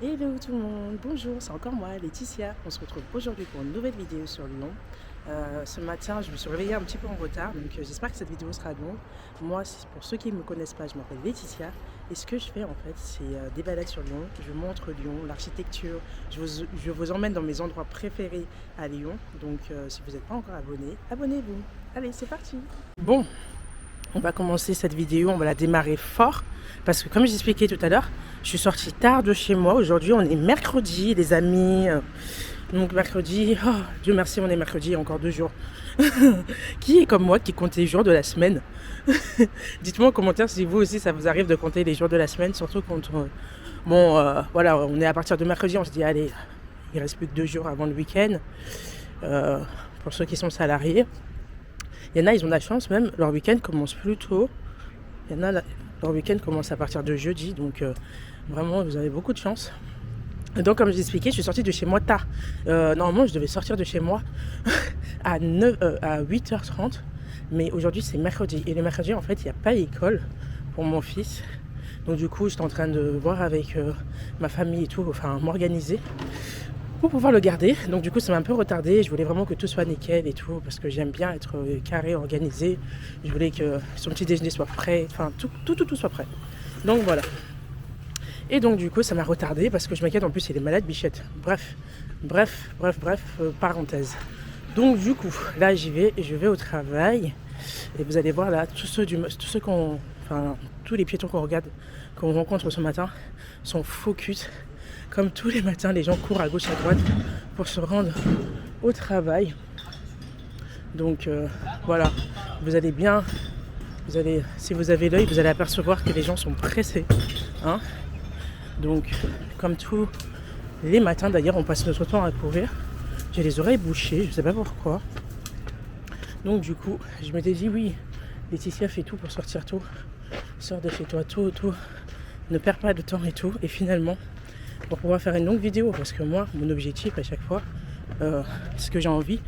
Hello tout le monde, bonjour, c'est encore moi, Laetitia. On se retrouve aujourd'hui pour une nouvelle vidéo sur Lyon. Ce matin, je me suis réveillée un petit peu en retard, donc j'espère que cette vidéo sera longue. Moi, pour ceux qui ne me connaissent pas, je m'appelle Laetitia. Et ce que je fais en fait, c'est des balades sur Lyon. Je montre Lyon, l'architecture. Je vous emmène dans mes endroits préférés à Lyon. Donc si vous n'êtes pas encore abonné, abonnez-vous. Allez, c'est parti. Bon, on va commencer cette vidéo, on va la démarrer fort. Parce que comme j'expliquais tout à l'heure, je suis sortie tard de chez moi. Aujourd'hui, on est mercredi, les amis. Donc mercredi, oh, Dieu merci, on est mercredi, encore 2 jours. Qui est comme moi, qui compte les jours de la semaine? Dites-moi en commentaire si vous aussi, ça vous arrive de compter les jours de la semaine. Surtout quand, voilà, on est à partir de mercredi, on se dit, allez, il reste plus que 2 jours avant le week-end. Pour ceux qui sont salariés. Il y en a, ils ont de la chance même, leur week-end commence plus tôt. Il y en a, leur week-end commence à partir de jeudi, donc vraiment, vous avez beaucoup de chance. Et donc, comme je expliqué, je suis sortie de chez moi tard. Normalement, je devais sortir de chez moi à 8h30, mais aujourd'hui, c'est mercredi. Et le mercredi, en fait, il n'y a pas école pour mon fils. Donc, du coup, j'étais en train de voir avec ma famille et tout, enfin, m'organiser pour pouvoir le garder. Donc du coup ça m'a un peu retardé, je voulais vraiment que tout soit nickel et tout, parce que j'aime bien être carré, organisé. Je voulais que son petit déjeuner soit prêt, enfin tout soit prêt. Donc voilà. Et donc du coup ça m'a retardé parce que je m'inquiète, en plus il est malade Bichette. Bref, parenthèse. Donc du coup là j'y vais et je vais au travail. Et vous allez voir là, tous les piétons qu'on rencontre ce matin sont focus. Comme tous les matins, les gens courent à gauche à droite pour se rendre au travail. Donc voilà, vous allez bien, si vous avez l'œil, vous allez apercevoir que les gens sont pressés. Hein. Donc comme tous les matins, d'ailleurs, on passe notre temps à courir. J'ai les oreilles bouchées, je ne sais pas pourquoi. Donc du coup, je m'étais dit oui, Laetitia fait tout pour sortir tôt. Sors de chez toi tôt, ne perds pas de temps et tout. Et finalement, pour pouvoir faire une longue vidéo, parce que moi, mon objectif à chaque fois, ce que j'ai envie,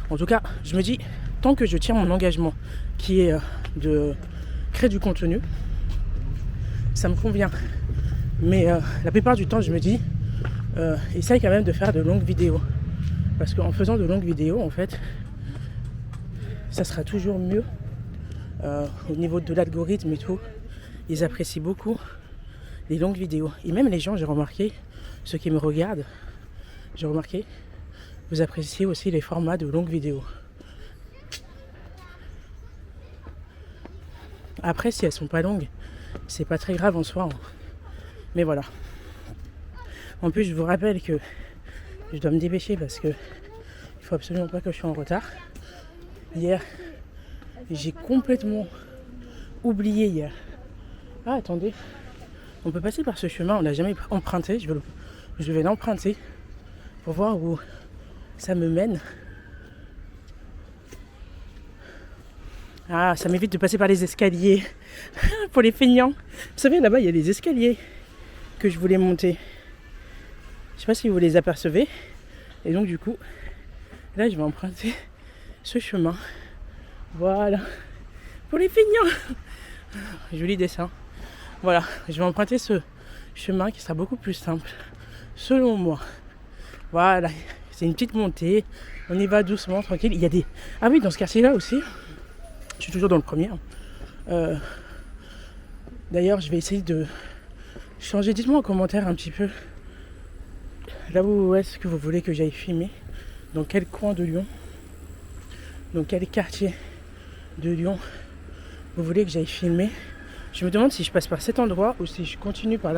en tout cas, je me dis, tant que je tiens mon engagement, qui est de créer du contenu, ça me convient. Mais la plupart du temps, je me dis, essaye quand même de faire de longues vidéos. Parce qu'en faisant de longues vidéos, en fait, ça sera toujours mieux au niveau de l'algorithme et tout. Ils apprécient beaucoup les longues vidéos. Et même les gens, j'ai remarqué, ceux qui me regardent, j'ai remarqué, vous appréciez aussi les formats de longues vidéos. Après, si elles sont pas longues, c'est pas très grave en soi. Hein. Mais voilà. En plus, je vous rappelle que je dois me dépêcher parce que il faut absolument pas que je sois en retard. Hier, j'ai complètement oublié hier. Ah, attendez. On peut passer par ce chemin, on l'a jamais emprunté. Je vais l'emprunter pour voir où ça me mène. Ah, ça m'évite de passer par les escaliers. Pour les feignants. Vous savez, là-bas, il y a des escaliers que je voulais monter. Je sais pas si vous les apercevez. Et donc, du coup, là, je vais emprunter ce chemin. Voilà. Pour les feignants. Joli dessin. Voilà, je vais emprunter ce chemin qui sera beaucoup plus simple, selon moi. Voilà, c'est une petite montée. On y va doucement, tranquille. Il y a des... Ah oui, dans ce quartier-là aussi, je suis toujours dans le premier. D'ailleurs, je vais essayer de changer. Dites-moi en commentaire un petit peu là où est-ce que vous voulez que j'aille filmer. Dans quel coin de Lyon, dans quel quartier de Lyon vous voulez que j'aille filmer. Je me demande si je passe par cet endroit ou si je continue par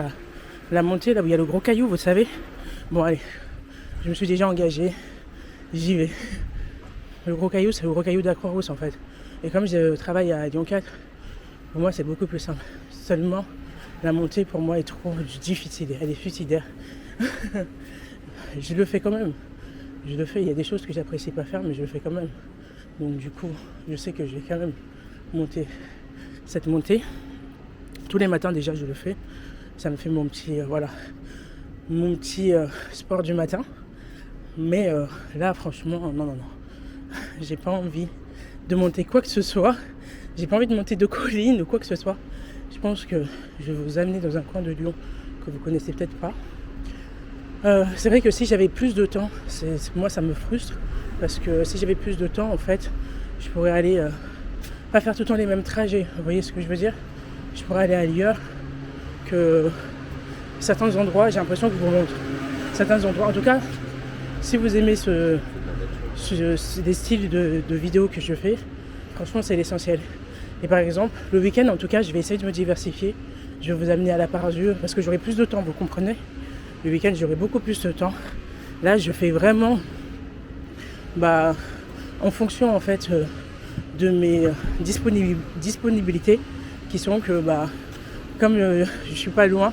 la montée, là où il y a le gros caillou, vous savez. Bon, allez, je me suis déjà engagé. J'y vais. Le gros caillou, c'est le gros caillou de la Croix-Rousse, en fait. Et comme je travaille à Lyon 4, pour moi, c'est beaucoup plus simple. Seulement, la montée, pour moi, est trop difficile. Elle est suicidaire. Je le fais quand même. Je le fais. Il y a des choses que j'apprécie pas faire, mais je le fais quand même. Donc, du coup, je sais que je vais quand même monter cette montée. Tous les matins déjà je le fais. Ça me fait mon petit sport du matin. Mais là franchement non. J'ai pas envie de monter quoi que ce soit. J'ai pas envie de monter de collines ou quoi que ce soit. Je pense que je vais vous amener dans un coin de Lyon que vous connaissez peut-être pas. C'est vrai que si j'avais plus de temps, moi ça me frustre, parce que si j'avais plus de temps, en fait, je pourrais aller, pas faire tout le temps les mêmes trajets, vous voyez ce que je veux dire? Je pourrais aller ailleurs, que certains endroits, j'ai l'impression que je vous montre certains endroits. En tout cas, si vous aimez des styles de vidéos que je fais, franchement c'est l'essentiel. Et par exemple, le week-end en tout cas, je vais essayer de me diversifier. Je vais vous amener à la Parjure parce que j'aurai plus de temps, vous comprenez? Le week-end j'aurai beaucoup plus de temps. Là je fais vraiment en fonction en fait de mes disponibilités, qui sont que comme je suis pas loin,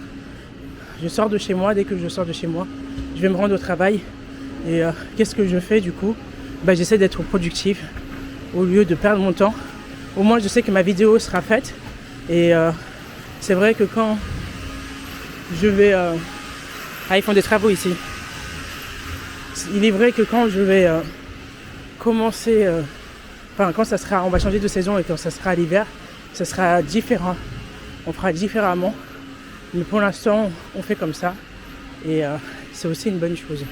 je sors de chez moi. Dès que je sors de chez moi, je vais me rendre au travail. Et qu'est-ce que je fais du coup? J'essaie d'être productif au lieu de perdre mon temps. Au moins je sais que ma vidéo sera faite. Et c'est vrai que quand je vais... ils font des travaux ici. Il est vrai que quand je vais commencer... quand ça sera... On va changer de saison et quand ça sera l'hiver, ça sera différent. On fera différemment. Mais pour l'instant, on fait comme ça. Et c'est aussi une bonne chose.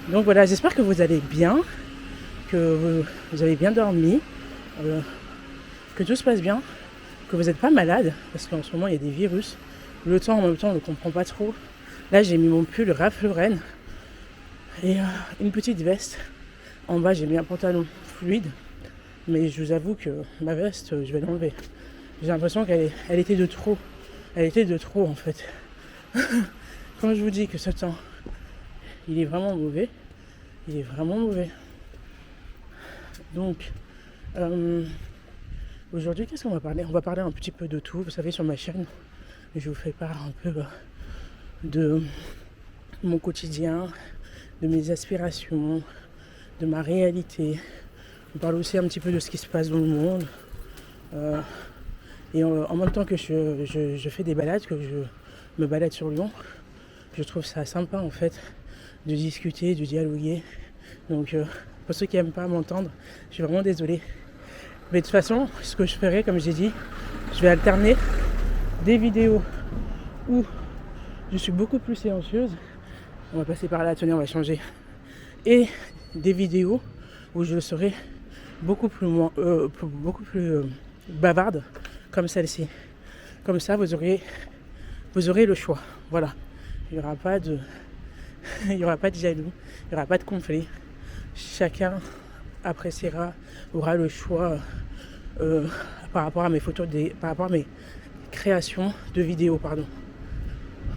Donc voilà, j'espère que vous allez bien, que vous avez bien dormi, que tout se passe bien, que vous n'êtes pas malade, parce qu'en ce moment il y a des virus. Le temps en même temps on ne comprend pas trop. Là j'ai mis mon pull Ralph Lauren et une petite veste. En bas j'ai mis un pantalon fluide, mais je vous avoue que ma veste je vais l'enlever. J'ai l'impression qu'elle était de trop. Elle était de trop en fait. Quand je vous dis que ce temps il est vraiment mauvais, il est vraiment mauvais. Donc aujourd'hui qu'est-ce qu'on va parler? On va parler un petit peu de tout. Vous savez, sur ma chaîne je vous fais part un peu de mon quotidien, de mes aspirations, de ma réalité. On parle aussi un petit peu de ce qui se passe dans le monde. Et en même temps que je fais des balades, que je me balade sur Lyon, je trouve ça sympa en fait de discuter, de dialoguer. Donc pour ceux qui n'aiment pas m'entendre, je suis vraiment désolée. Mais de toute façon, ce que je ferai, comme j'ai dit, je vais alterner des vidéos où je suis beaucoup plus silencieuse. On va passer par là, tenez, on va changer. Et des vidéos où je serai beaucoup plus bavarde, comme celle-ci. Comme ça, vous aurez le choix. Voilà. Il n'y aura pas de jaloux, il n'y aura pas de conflit. Chacun appréciera, aura le choix par rapport à mes photos, par rapport à mes créations de vidéos, pardon.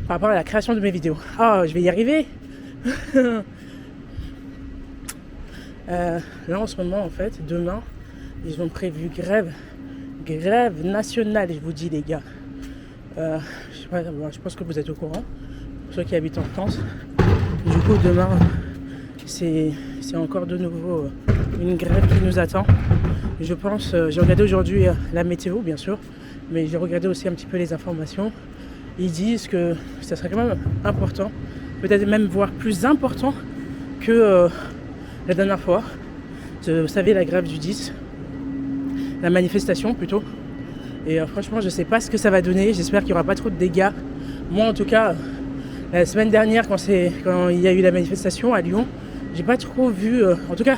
Par rapport à la création de mes vidéos. Je vais y arriver. Là en ce moment en fait, demain, ils ont prévu grève nationale, je vous dis les gars. Je pense que vous êtes au courant, pour ceux qui habitent en France. Du coup demain, c'est encore de nouveau une grève qui nous attend. Je pense, j'ai regardé aujourd'hui la météo bien sûr, mais j'ai regardé aussi un petit peu les informations. Ils disent que ça serait quand même important, peut-être même voire plus important que la dernière fois. Vous savez, la grève du 10, la manifestation plutôt. Et franchement, je sais pas ce que ça va donner. J'espère qu'il n'y aura pas trop de dégâts. Moi, en tout cas, la semaine dernière, quand il y a eu la manifestation à Lyon, j'ai pas trop vu. En tout cas,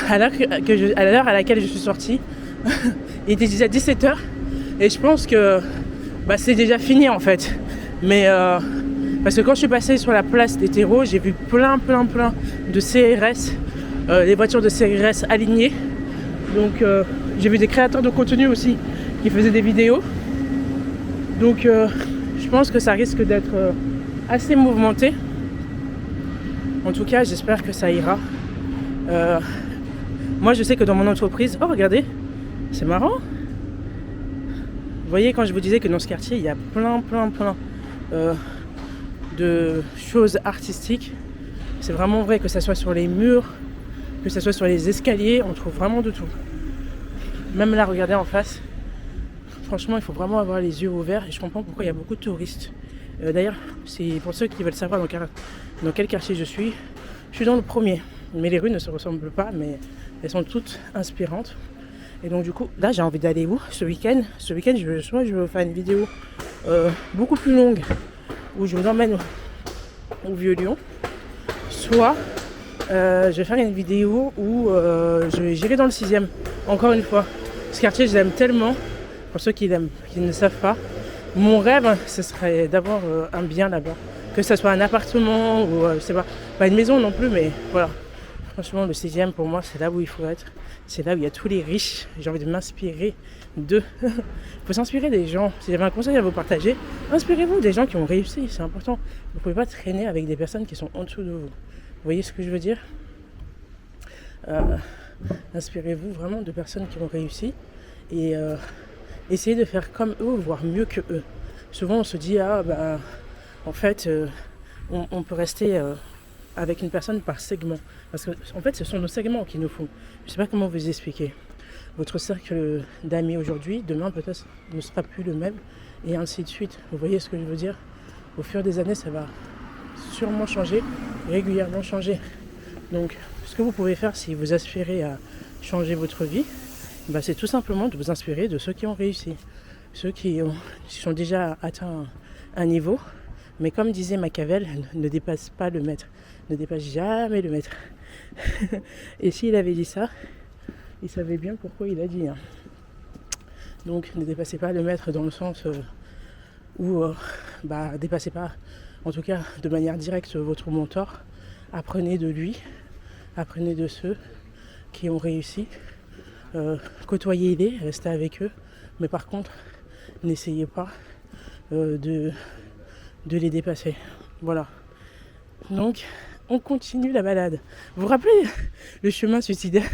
à l'heure à laquelle je suis sortie, il était déjà 17h. Et je pense que c'est déjà fini en fait. Mais parce que quand je suis passée sur la place des terreaux, j'ai vu plein de CRS, les voitures de CRS alignées. Donc j'ai vu des créateurs de contenu aussi qui faisaient des vidéos. Donc je pense que ça risque d'être assez mouvementé. En tout cas, j'espère que ça ira. Moi, je sais que dans mon entreprise... Oh, regardez, c'est marrant. Vous voyez, quand je vous disais que dans ce quartier, il y a plein de choses artistiques. C'est vraiment vrai, que ça soit sur les murs, que ça soit sur les escaliers, on trouve vraiment de tout. Même là, regardez en face. Franchement, il faut vraiment avoir les yeux ouverts et je comprends pourquoi il y a beaucoup de touristes. D'ailleurs, c'est pour ceux qui veulent savoir dans quel quartier je suis dans le premier. Mais les rues ne se ressemblent pas, mais elles sont toutes inspirantes. Et donc du coup, là j'ai envie d'aller où ce week-end? Ce week-end, je veux faire une vidéo beaucoup plus longue où je vous emmène au Vieux-Lyon, soit je vais faire une vidéo où j'irai dans le 6e. Encore une fois, ce quartier, je l'aime tellement. Pour ceux qui ne savent pas, mon rêve, ce serait d'avoir un bien là-bas. Que ce soit un appartement ou, je sais pas une maison non plus, mais voilà. Franchement, le 6e, pour moi, c'est là où il faut être. C'est là où il y a tous les riches. J'ai envie de m'inspirer d'eux. Il faut s'inspirer des gens. Si j'avais un conseil à vous partager, inspirez-vous des gens qui ont réussi. C'est important. Vous ne pouvez pas traîner avec des personnes qui sont en dessous de vous. Vous voyez ce que je veux dire ? Inspirez-vous vraiment de personnes qui ont réussi. Et essayez de faire comme eux, voire mieux que eux. Souvent, on se dit, en fait, on peut rester avec une personne par segment. Parce que, en fait, ce sont nos segments qui nous font. Je ne sais pas comment vous expliquer. Votre cercle d'amis aujourd'hui, demain peut-être ne sera plus le même, et ainsi de suite. Vous voyez ce que je veux dire ? Au fur des années, ça va sûrement changer, régulièrement changer. Donc, ce que vous pouvez faire si vous aspirez à changer votre vie, c'est tout simplement de vous inspirer de ceux qui ont réussi. Ceux qui sont déjà atteints un niveau. Mais comme disait Machiavel, ne dépasse pas le maître. Ne dépasse jamais le maître. Et s'il avait dit ça, il savait bien pourquoi il a dit. Donc ne dépassez pas le maître dans le sens où dépassez pas, en tout cas de manière directe, votre mentor. Apprenez de lui, apprenez de ceux qui ont réussi. Côtoyez-les, restez avec eux. Mais par contre, n'essayez pas de les dépasser. Voilà. Donc, on continue la balade. Vous vous rappelez le chemin suicidaire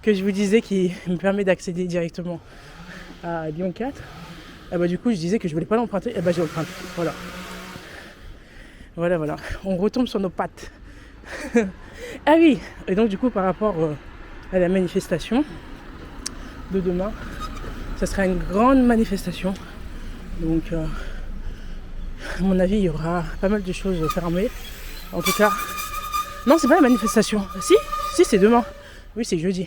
que je vous disais qui me permet d'accéder directement à Lyon 4 ? Du coup, je disais que je voulais pas l'emprunter. Je l'emprunte. Voilà. Voilà. On retombe sur nos pattes. Ah oui. Et donc, du coup, par rapport à la manifestation de demain, ça sera une grande manifestation. Donc, à mon avis, il y aura pas mal de choses fermées. En tout cas, non, c'est pas la manifestation. Si, c'est demain. Oui, c'est jeudi.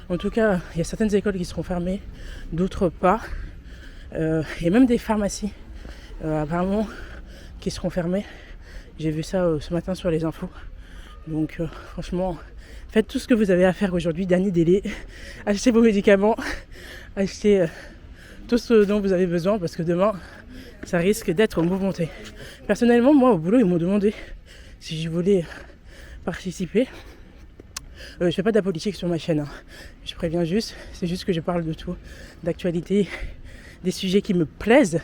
En tout cas, il y a certaines écoles qui seront fermées, d'autres pas. Il y a même des pharmacies, apparemment, qui seront fermées. J'ai vu ça ce matin sur les infos. Donc, franchement, faites tout ce que vous avez à faire aujourd'hui. Dernier délai. Achetez vos médicaments. Achetez tout ce dont vous avez besoin parce que demain, ça risque d'être mouvementé. Personnellement, moi, au boulot, ils m'ont demandé si je voulais participer. Je fais pas de la politique sur ma chaîne. Je préviens juste. C'est juste que je parle de tout, d'actualité, des sujets qui me plaisent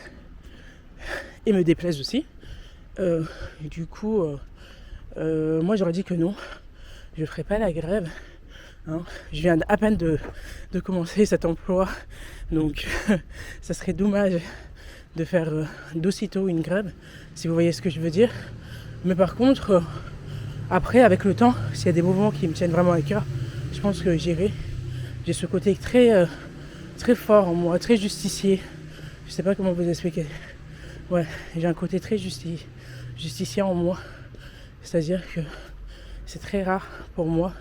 et me déplaisent aussi. Et du coup, moi, j'aurais dit que non. Je ferai pas la grève. Je viens à peine de commencer cet emploi. Donc, ça serait dommage de faire d'aussitôt une grève, si vous voyez ce que je veux dire. Mais par contre, après, avec le temps, s'il y a des mouvements qui me tiennent vraiment à cœur, je pense que j'irai. J'ai ce côté très, très fort en moi, très justicier. Je sais pas comment vous expliquer. Ouais, j'ai un côté très justicier en moi. C'est-à-dire que c'est très rare pour moi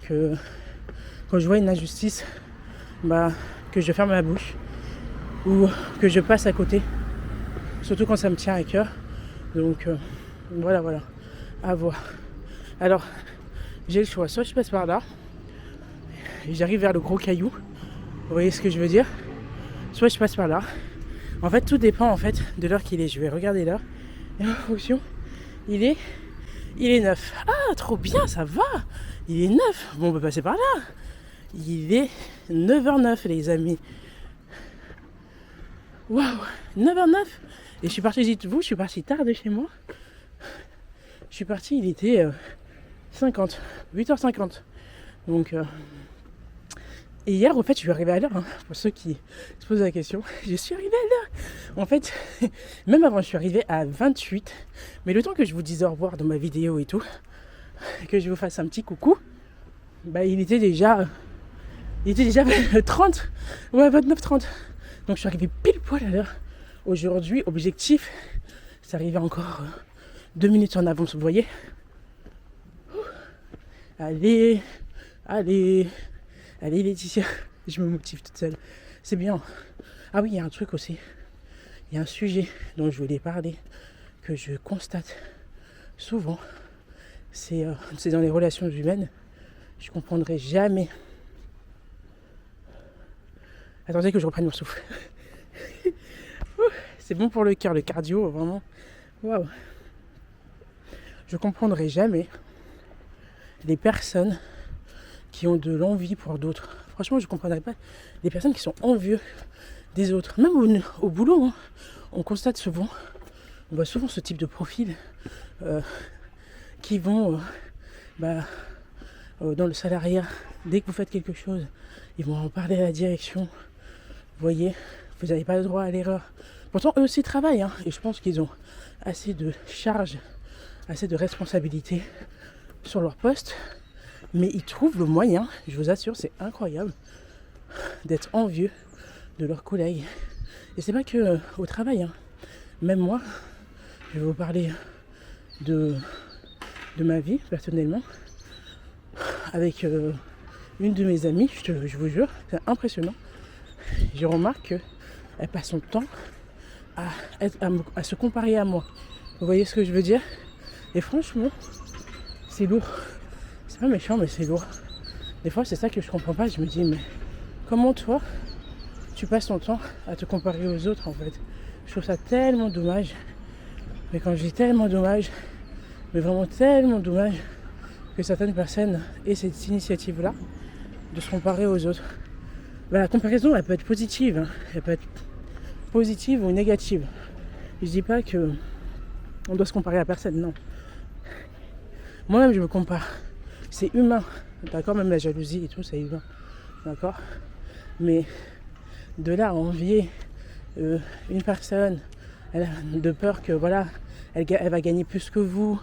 que quand je vois une injustice, que je ferme ma bouche ou que je passe à côté. Surtout quand ça me tient à cœur. Donc voilà, à voir. Alors, j'ai le choix. Soit je passe par là, et j'arrive vers le gros caillou. Vous voyez ce que je veux dire ? Soit je passe par là. En fait, tout dépend de l'heure qu'il est. Je vais regarder l'heure. Et en fonction, il est 9. Ah, trop bien, ça va. Il est 9. Bon, on peut passer par là. Il est 9h09, les amis. Waouh, 9h09. Et je suis parti, dites-vous, je suis parti tard de chez moi. Je suis parti, il était 8h50. Donc, et hier, en fait, je suis arrivé à l'heure. Pour ceux qui se posent la question, je suis arrivé à l'heure. En fait, même avant, je suis arrivé à 28. Mais le temps que je vous dise au revoir dans ma vidéo et tout, que je vous fasse un petit coucou, il était déjà 30. Ouais, 29-30. Donc, je suis arrivé pile poil à l'heure. Aujourd'hui, objectif, c'est arrivé encore 2 minutes en avance, vous voyez. Allez, Laetitia, je me motive toute seule. C'est bien. Ah oui, il y a un truc aussi. Il y a un sujet dont je voulais parler, que je constate souvent, c'est dans les relations humaines. Je comprendrai jamais. Attendez que je reprenne mon souffle. C'est bon pour le cœur, le cardio, vraiment. Waouh. Je comprendrai jamais les personnes qui ont de l'envie pour d'autres. Franchement, je ne comprendrais pas les personnes qui sont envieux des autres. Même au boulot, hein, on constate souvent, on voit souvent ce type de profil qui vont dans le salariat, dès que vous faites quelque chose, ils vont en parler à la direction. Vous voyez, vous n'avez pas le droit à l'erreur. Pourtant, eux aussi travaillent, hein, et je pense qu'ils ont assez de charges, assez de responsabilités sur leur poste, mais ils trouvent le moyen, je vous assure, c'est incroyable, d'être envieux de leurs collègues. Et c'est pas que au travail, hein. Même moi, je vais vous parler de ma vie personnellement, avec une de mes amies, je vous jure, c'est impressionnant. Je remarque qu'elle passe son temps à se comparer à moi. Vous voyez ce que je veux dire? Et franchement, c'est lourd. C'est pas méchant, mais c'est lourd. Des fois, c'est ça que je comprends pas. Je me dis, mais comment toi, tu passes ton temps à te comparer aux autres, en fait? Je trouve ça tellement dommage. Mais quand je dis tellement dommage, mais vraiment tellement dommage que certaines personnes aient cette initiative-là de se comparer aux autres. La comparaison, elle peut être positive, hein. Elle peut être positive ou négative. Je dis pas que on doit se comparer à personne, non. Moi-même, je me compare. C'est humain, d'accord? Même la jalousie et tout, c'est humain, d'accord? Mais de là à envier une personne, de peur que voilà, elle va gagner plus que vous,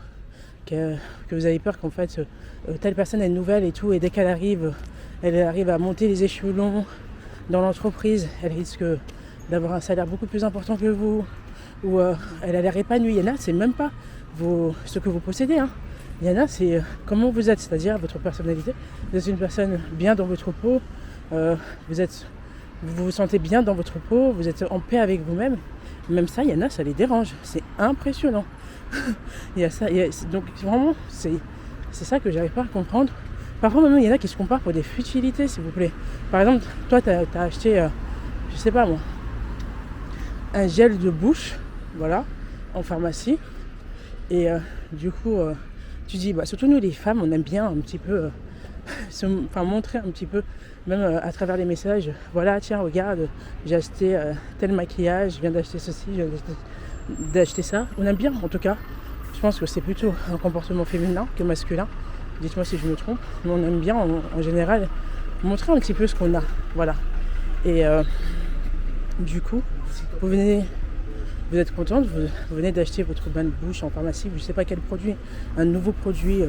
que vous avez peur qu'en fait telle personne est nouvelle et tout, et dès qu'elle arrive, elle arrive à monter les échelons dans l'entreprise, elle risque d'avoir un salaire beaucoup plus important que vous, ou elle a l'air épanouie. Il y en a, c'est même pas ce que vous possédez, hein. Il y en a, c'est comment vous êtes, c'est-à-dire votre personnalité. Vous êtes une personne bien dans votre peau, vous vous sentez bien dans votre peau, vous êtes en paix avec vous-même. Même ça, il y en a, ça les dérange. C'est impressionnant. Il y a ça, donc vraiment, c'est ça que j'arrive pas à comprendre. Parfois, même, il y en a qui se comparent pour des futilités, s'il vous plaît. Par exemple, toi, tu as acheté, je sais pas moi, un gel de bouche, voilà, en pharmacie. Et du coup, tu dis, surtout nous les femmes, on aime bien un petit peu montrer un petit peu, même à travers les messages, voilà, tiens, regarde, j'ai acheté tel maquillage, je viens d'acheter ceci, je viens d'acheter ça. On aime bien, en tout cas. Je pense que c'est plutôt un comportement féminin que masculin. Dites-moi si je me trompe. Mais on aime bien, en général, montrer un petit peu ce qu'on a. Voilà. Et du coup, vous êtes contente, vous venez d'acheter votre bain de bouche en pharmacie, je ne sais pas quel produit, un nouveau produit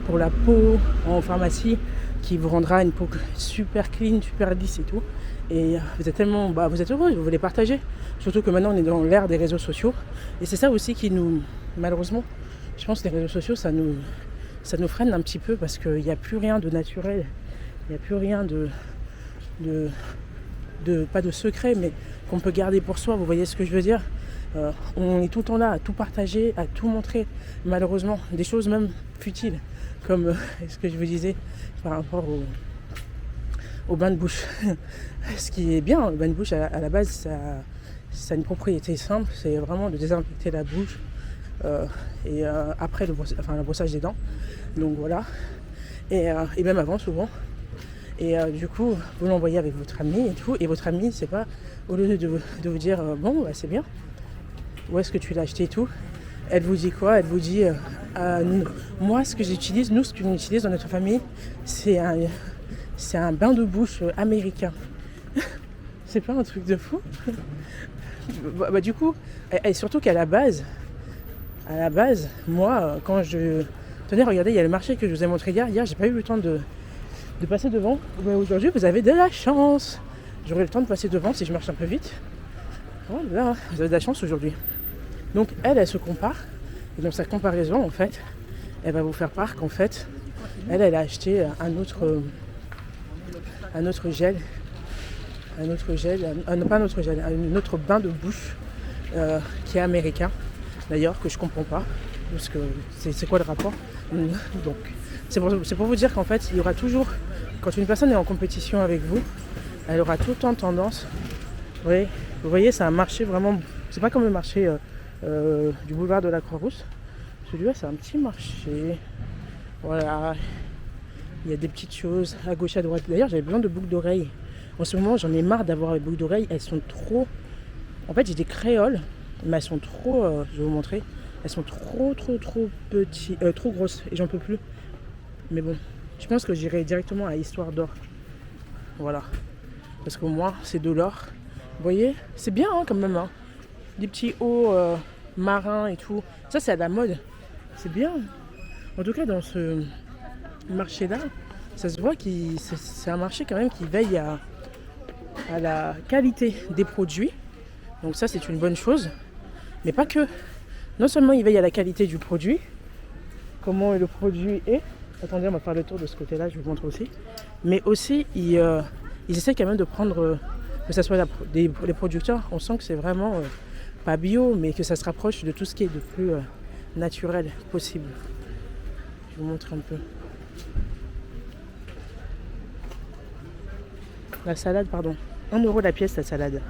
pour la peau en pharmacie qui vous rendra une peau super clean, super lisse et tout. Et vous êtes tellement, vous êtes heureux, vous voulez partager. Surtout que maintenant on est dans l'ère des réseaux sociaux. Et c'est ça aussi qui nous, malheureusement, je pense que les réseaux sociaux, ça nous freine un petit peu parce qu'il n'y a plus rien de naturel. Il n'y a plus rien pas de secret, mais qu'on peut garder pour soi. Vous voyez ce que je veux dire? On est tout le temps là à tout partager, à tout montrer. Malheureusement, des choses même futiles, comme ce que je vous disais par rapport au bain de bouche. Ce qui est bien, le bain de bouche, à la base, ça a une propriété simple, c'est vraiment de désinfecter la bouche et après le brossage des dents. Donc voilà. Et même avant, souvent. Et du coup, vous l'envoyez avec votre ami et tout. Et votre ami, c'est pas, au lieu de vous dire bon, c'est bien, où est-ce que tu l'as acheté et tout, elle vous dit quoi? Elle vous dit moi, ce que j'utilise, nous, ce qu'on utilise dans notre famille, c'est un bain de bouche américain. C'est pas un truc de fou? Du coup, et surtout qu'à la base, moi, quand je... Tenez, regardez, il y a le marché que je vous ai montré hier. Hier, j'ai pas eu le temps de passer devant. Mais aujourd'hui, vous avez de la chance. J'aurai le temps de passer devant si je marche un peu vite. Voilà, vous avez de la chance aujourd'hui. Donc, elle se compare. Et dans sa comparaison, en fait, elle va vous faire part qu'en fait, elle a acheté un autre gel. Un autre bain de bouche qui est américain, d'ailleurs, que je comprends pas. parce que c'est quoi le rapport? Donc c'est pour vous dire qu'en fait il y aura toujours, quand une personne est en compétition avec vous, elle aura tout le temps tendance, vous voyez c'est un marché vraiment, c'est pas comme le marché du boulevard de la Croix-Rousse. Celui-là c'est un petit marché, voilà, il y a des petites choses à gauche à droite. D'ailleurs j'avais besoin de boucles d'oreilles. En ce moment j'en ai marre d'avoir les boucles d'oreilles, elles sont trop, en fait j'ai des créoles mais elles sont trop, je vais vous montrer, elles sont trop petites, trop grosses et j'en peux plus. Mais bon, je pense que j'irai directement à Histoire d'Or, voilà, parce qu'au moins c'est de l'or. Vous voyez, c'est bien hein, quand même hein. Des petits hauts marins et tout, ça c'est à la mode, c'est bien. En tout cas dans ce marché là, ça se voit que c'est un marché quand même qui veille à la qualité des produits. Donc ça c'est une bonne chose. Mais pas que. Non seulement il veille à la qualité du produit, comment le produit est. Attendez, on va faire le tour de ce côté-là, je vous montre aussi. Mais aussi, ils essaient quand même de prendre, que ce soit les producteurs, on sent que c'est vraiment pas bio, mais que ça se rapproche de tout ce qui est de plus naturel possible. Je vous montre un peu. La salade, pardon. 1 € la pièce, la salade.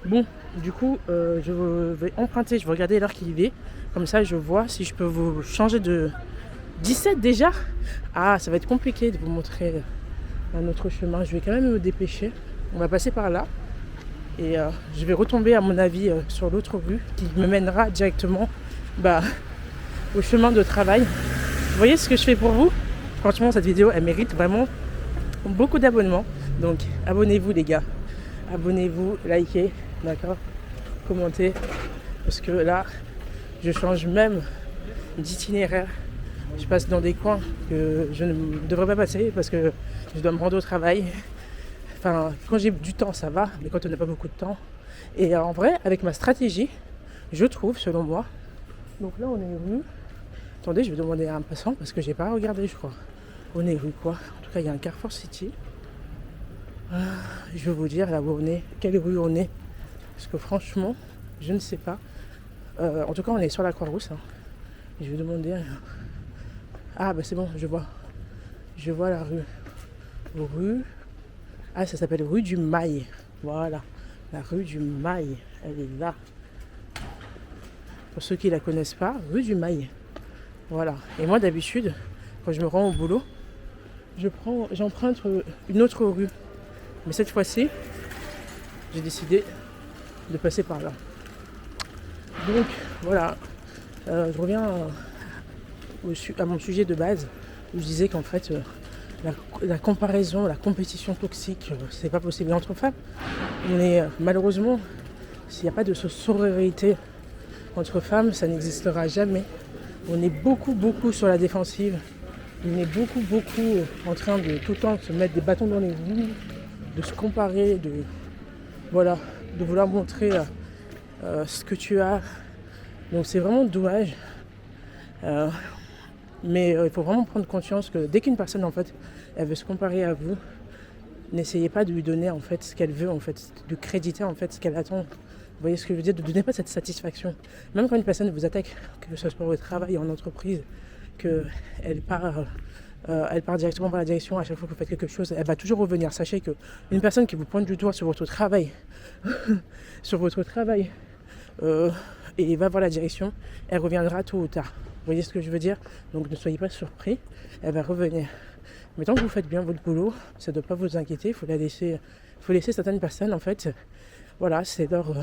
Bon, du coup, je vais emprunter, je vais regarder l'heure qu'il est. Comme ça, je vois si je peux vous changer de 17 déjà. Ah, ça va être compliqué de vous montrer un autre chemin. Je vais quand même me dépêcher. On va passer par là. Et je vais retomber, à mon avis, sur l'autre rue qui me mènera directement au chemin de travail. Vous voyez ce que je fais pour vous? Franchement, cette vidéo, elle mérite vraiment beaucoup d'abonnements. Donc, abonnez-vous, les gars. Abonnez-vous, likez, d'accord, commentez. Parce que là, je change même d'itinéraire. Je passe dans des coins que je ne devrais pas passer parce que je dois me rendre au travail. Enfin, quand j'ai du temps, ça va, mais quand on n'a pas beaucoup de temps. Et en vrai, avec ma stratégie, je trouve, selon moi. Donc là, on est rue. Attendez, je vais demander à un passant parce que j'ai pas regardé, je crois. On est rue quoi? En tout cas, il y a un Carrefour City. Je vais vous dire là où on est, quelle rue on est. Parce que franchement, je ne sais pas. En tout cas, on est sur la Croix-Rousse. Hein. Je vais demander. Ah, bah c'est bon, je vois. Je vois la rue. Rue. Ah, ça s'appelle rue du Mail. Voilà. La rue du Mail. Elle est là. Pour ceux qui ne la connaissent pas, rue du Mail. Voilà. Et moi, d'habitude, quand je me rends au boulot, j'emprunte une autre rue. Mais cette fois-ci, j'ai décidé de passer par là. Donc, voilà. Je reviens à mon sujet de base, où je disais qu'en fait, la comparaison, la compétition toxique, c'est pas possible entre femmes. Mais malheureusement, s'il n'y a pas de sororité entre femmes, ça n'existera jamais. On est beaucoup sur la défensive. On est beaucoup en train de tout le temps se mettre des bâtons dans les roues, de se comparer, de vouloir montrer ce que tu as. Donc c'est vraiment dommage. Mais il faut vraiment prendre conscience que dès qu'une personne en fait, elle veut se comparer à vous, n'essayez pas de lui donner en fait ce qu'elle veut en fait, de créditer en fait ce qu'elle attend. Vous voyez ce que je veux dire? De ne donner pas cette satisfaction. Même quand une personne vous attaque, que ce soit au travail, en entreprise, qu'elle part directement par la direction à chaque fois que vous faites quelque chose, elle va toujours revenir. Sachez qu'une personne qui vous pointe du doigt sur votre travail, et va voir la direction, elle reviendra tôt ou tard. Vous voyez ce que je veux dire? Donc ne soyez pas surpris, elle va revenir. Mais tant que vous faites bien votre boulot, ça ne doit pas vous inquiéter, il faut laisser certaines personnes en fait, voilà, c'est leur...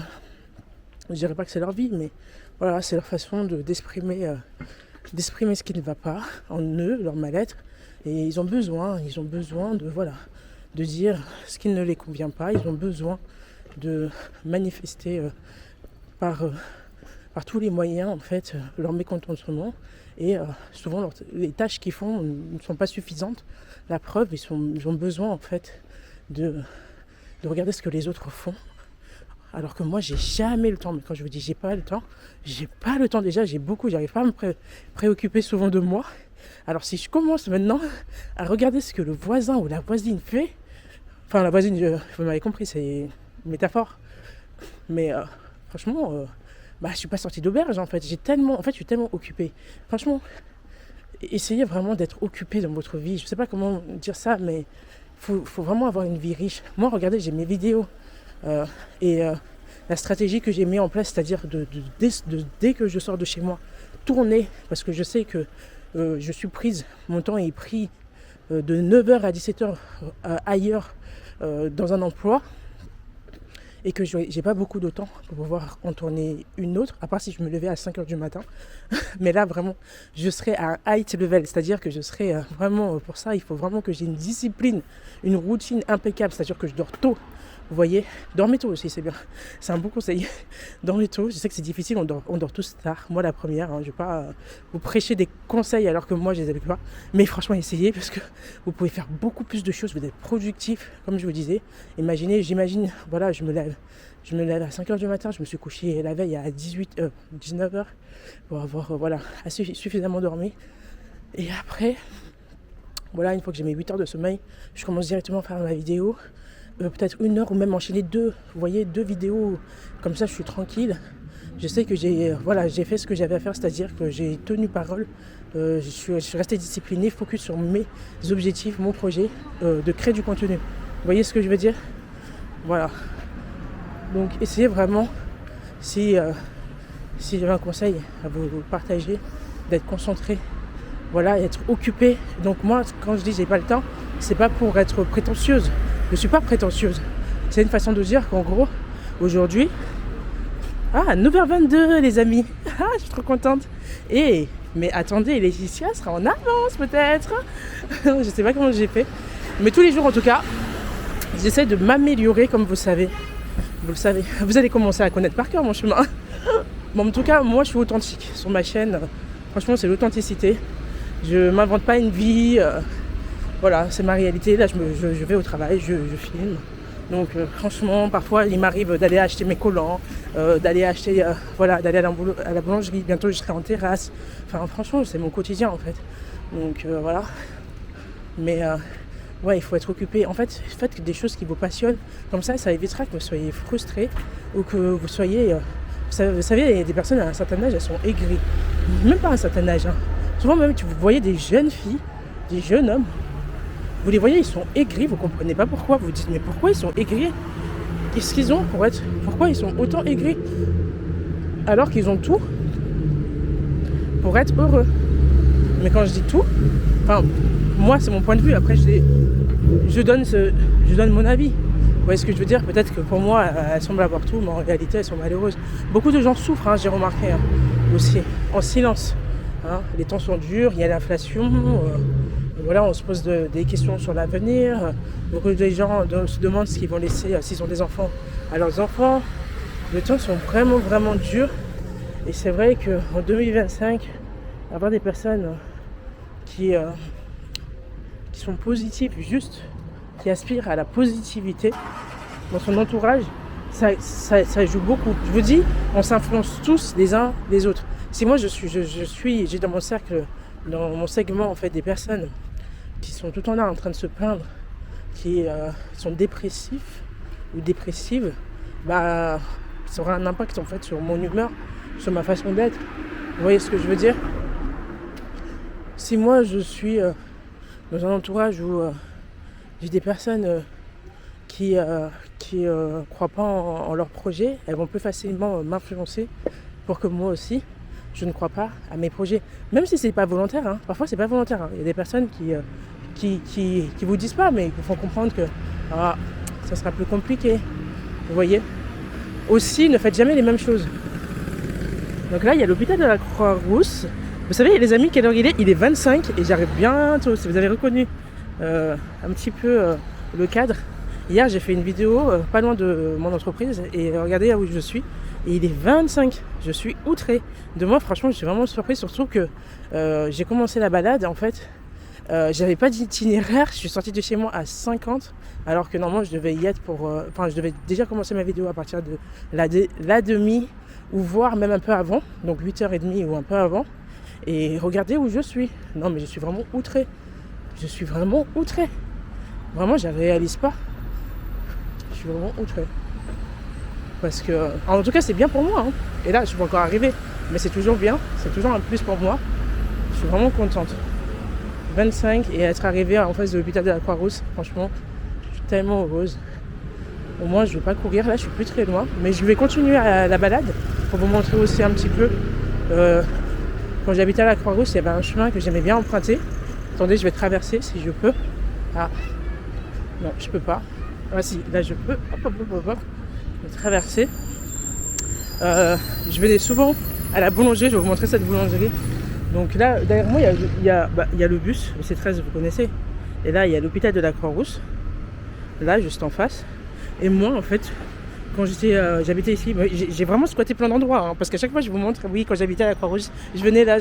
je dirais pas que c'est leur vie, mais voilà, c'est leur façon d'exprimer ce qui ne va pas en eux, leur mal-être. Et ils ont besoin de dire ce qui ne les convient pas. Ils ont besoin de manifester par tous les moyens en fait leur mécontentement. Et souvent les tâches qu'ils font ne sont pas suffisantes. La preuve, ils ont besoin en fait de regarder ce que les autres font. Alors que moi, j'ai jamais le temps. Mais quand je vous dis j'ai pas le temps déjà, j'arrive pas à me préoccuper souvent de moi. Alors si je commence maintenant à regarder ce que le voisin ou la voisine fait, enfin la voisine, vous m'avez compris, c'est une métaphore. Mais franchement, bah, je suis pas sortie d'auberge en fait. Je suis tellement occupée. Franchement, essayez vraiment d'être occupé dans votre vie. Je sais pas comment dire ça, mais faut vraiment avoir une vie riche. Moi, regardez, j'ai mes vidéos et la stratégie que j'ai mis en place, c'est-à-dire dès que je sors de chez moi, tourner, parce que je sais que je suis prise, mon temps est pris de 9h à 17h ailleurs dans un emploi, et que j'ai pas beaucoup de temps pour pouvoir en tourner une autre, à part si je me levais à 5h du matin. Mais là, vraiment, je serai à un high level, c'est-à-dire que je serai vraiment, pour ça, il faut vraiment que j'ai une discipline, une routine impeccable, c'est-à-dire que je dors tôt. Vous voyez, dormez tôt aussi, c'est bien. C'est un bon conseil. Dormez tôt. Je sais que c'est difficile, on dort tous tard. Moi, la première, je ne vais pas vous prêcher des conseils alors que moi, je ne les avais pas. Mais franchement, essayez parce que vous pouvez faire beaucoup plus de choses. Vous êtes productif, comme je vous disais. J'imagine, voilà, je me lève à 5h du matin. Je me suis couché la veille à 19h pour avoir suffisamment dormi. Et après, voilà, une fois que j'ai mes 8 heures de sommeil, je commence directement à faire ma vidéo. Peut-être 1 heure ou même enchaîner 2 vidéos, comme ça je suis tranquille. Je sais que j'ai fait ce que j'avais à faire, c'est-à-dire que j'ai tenu parole, je suis resté discipliné, focus sur mes objectifs, mon projet, de créer du contenu. Vous voyez ce que je veux dire? Voilà. Donc essayez vraiment, si j'avais un conseil à vous partager, d'être concentré, voilà, être occupé. Donc moi, quand je dis j'ai pas le temps, c'est pas pour être prétentieuse. Je ne suis pas prétentieuse. C'est une façon de dire qu'en gros, aujourd'hui, 9h22 les amis. Je suis trop contente. Mais attendez, Laetitia sera en avance peut-être. Je ne sais pas comment j'ai fait. Mais tous les jours en tout cas, j'essaie de m'améliorer comme vous savez. Vous le savez. Vous allez commencer à connaître par cœur mon chemin. Bon, en tout cas, moi je suis authentique sur ma chaîne. Franchement, c'est l'authenticité. Je ne m'invente pas une vie. Voilà, c'est ma réalité. Là, je vais au travail, je filme. Donc, franchement, parfois, il m'arrive d'aller acheter mes collants, d'aller à la boulangerie. Bientôt, je serai en terrasse. Enfin, franchement, c'est mon quotidien, en fait. Donc, voilà. Mais, il faut être occupé. En fait, faites des choses qui vous passionnent. Comme ça évitera que vous soyez frustré ou que vous soyez... vous savez, il y a des personnes à un certain âge, elles sont aigries. Même pas à un certain âge. Souvent, même, vous voyez des jeunes filles, des jeunes hommes, vous les voyez, ils sont aigris, vous comprenez pas pourquoi. Vous vous dites, mais pourquoi ils sont aigris? Qu'est-ce qu'ils ont pourquoi ils sont autant aigris? Alors qu'ils ont tout pour être heureux. Mais quand je dis tout, moi c'est mon point de vue, après je donne mon avis. Vous voyez ce que je veux dire? Peut-être que pour moi, elles semblent avoir tout, mais en réalité, elles sont malheureuses. Beaucoup de gens souffrent, j'ai remarqué, aussi, en silence. Les temps sont durs, il y a l'inflation. Voilà, on se pose des questions sur l'avenir. Beaucoup de gens se demandent ce qu'ils vont laisser, s'ils ont des enfants, à leurs enfants. Les temps sont vraiment, vraiment durs. Et c'est vrai qu'en 2025, avoir des personnes qui sont positives, juste, qui aspirent à la positivité dans son entourage, ça joue beaucoup. Je vous dis, on s'influence tous les uns les autres. Si moi j'ai dans mon cercle, dans mon segment en fait, des personnes qui sont tout le temps là en train de se plaindre, qui sont dépressifs ou dépressives, ça aura un impact en fait sur mon humeur, sur ma façon d'être. Vous voyez ce que je veux dire? Si moi je suis dans un entourage où j'ai des personnes qui croient pas en leur projet, elles vont plus facilement m'influencer pour que moi aussi je ne crois pas à mes projets, même si c'est pas volontaire. Parfois c'est pas volontaire. Il y a des personnes qui vous disent pas, mais qui font comprendre que ça sera plus compliqué. Vous voyez. Aussi, ne faites jamais les mêmes choses. Donc là, il y a l'hôpital de la Croix-Rousse. Vous savez, les amis, quelle heure il est? Il est 25 et j'arrive bientôt. Si vous avez reconnu un petit peu le cadre. Hier, j'ai fait une vidéo pas loin de mon entreprise et regardez où je suis. Et il est 25. Je suis outrée. De moi, franchement, je suis vraiment surprise. Surtout que j'ai commencé la balade. En fait, j'avais pas d'itinéraire. Je suis sortie de chez moi à 50. Alors que normalement, je devais y être je devais déjà commencer ma vidéo à partir de la demi. Ou voire même un peu avant. Donc 8h30 ou un peu avant. Et regardez où je suis. Non, mais je suis vraiment outrée. Je suis vraiment outrée. Vraiment, je ne réalise pas. Je suis vraiment outrée. Vous parce que, en tout cas, c'est bien pour moi. Hein. Et là, je suis pas encore arrivée, mais c'est toujours bien. C'est toujours un plus pour moi. Je suis vraiment contente. 25 et être arrivée en face de l'hôpital de la Croix-Rousse, franchement, je suis tellement heureuse. Au moins, je ne vais pas courir. Là, je suis plus très loin, mais je vais continuer à la balade pour vous montrer aussi un petit peu. Quand j'habitais à la Croix-Rousse, il y avait un chemin que j'aimais bien emprunter. Attendez, je vais traverser si je peux. Ah, non, je peux pas. Ah si, là je peux. Hop. Je vais traverser. Je venais souvent à la boulangerie. Je vais vous montrer cette boulangerie. Donc là, derrière moi, il y a le bus. Le C13, vous connaissez. Et là, il y a l'hôpital de la Croix-Rousse. Là, juste en face. Et moi, en fait, quand j'habitais ici, j'ai vraiment squatté plein d'endroits. Hein, parce qu'à chaque fois, je vous montre, oui, quand j'habitais à la Croix-Rousse, je venais là.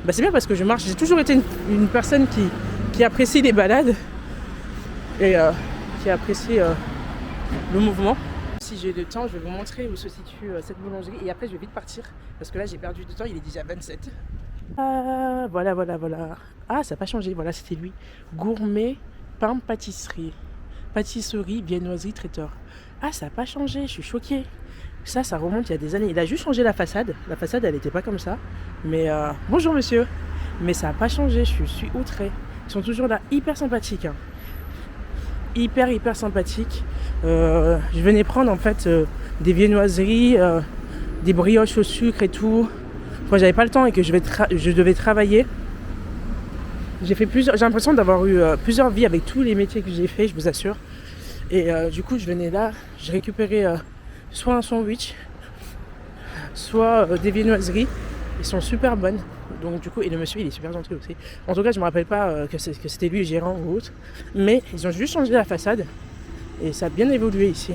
Bah, c'est bien parce que je marche. J'ai toujours été une personne qui apprécie les balades. Et qui apprécie le mouvement. Si j'ai le temps, je vais vous montrer où se situe cette boulangerie. Et après, je vais vite partir. Parce que là, j'ai perdu du temps. Il est déjà 27. Ah, voilà. Ah, ça n'a pas changé. Voilà, c'était lui. Gourmet, pain, pâtisserie. Pâtisserie, viennoiserie, traiteur. Ah, ça n'a pas changé. Je suis choquée. Ça remonte il y a des années. Il a juste changé la façade. La façade, elle n'était pas comme ça. Mais bonjour, monsieur. Mais ça n'a pas changé. Je suis outrée. Ils sont toujours là. Hyper sympathiques. Hein. Hyper sympathiques. Je venais prendre, en fait, des viennoiseries, des brioches au sucre et tout. Quand j'avais pas le temps et que je devais travailler, j'ai l'impression d'avoir eu plusieurs vies avec tous les métiers que j'ai fait, je vous assure. Et du coup, je venais là, je récupérais soit un sandwich, soit des viennoiseries. Ils sont super bonnes. Donc du coup, et le monsieur, il est super gentil aussi. En tout cas, je me rappelle pas que c'était lui le gérant ou autre. Mais ils ont juste changé la façade et ça a bien évolué ici.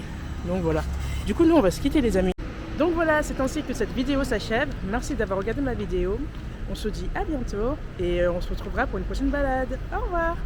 Donc voilà. Du coup, nous, on va se quitter, les amis. Donc voilà, c'est ainsi que cette vidéo s'achève. Merci d'avoir regardé ma vidéo. On se dit à bientôt et on se retrouvera pour une prochaine balade. Au revoir.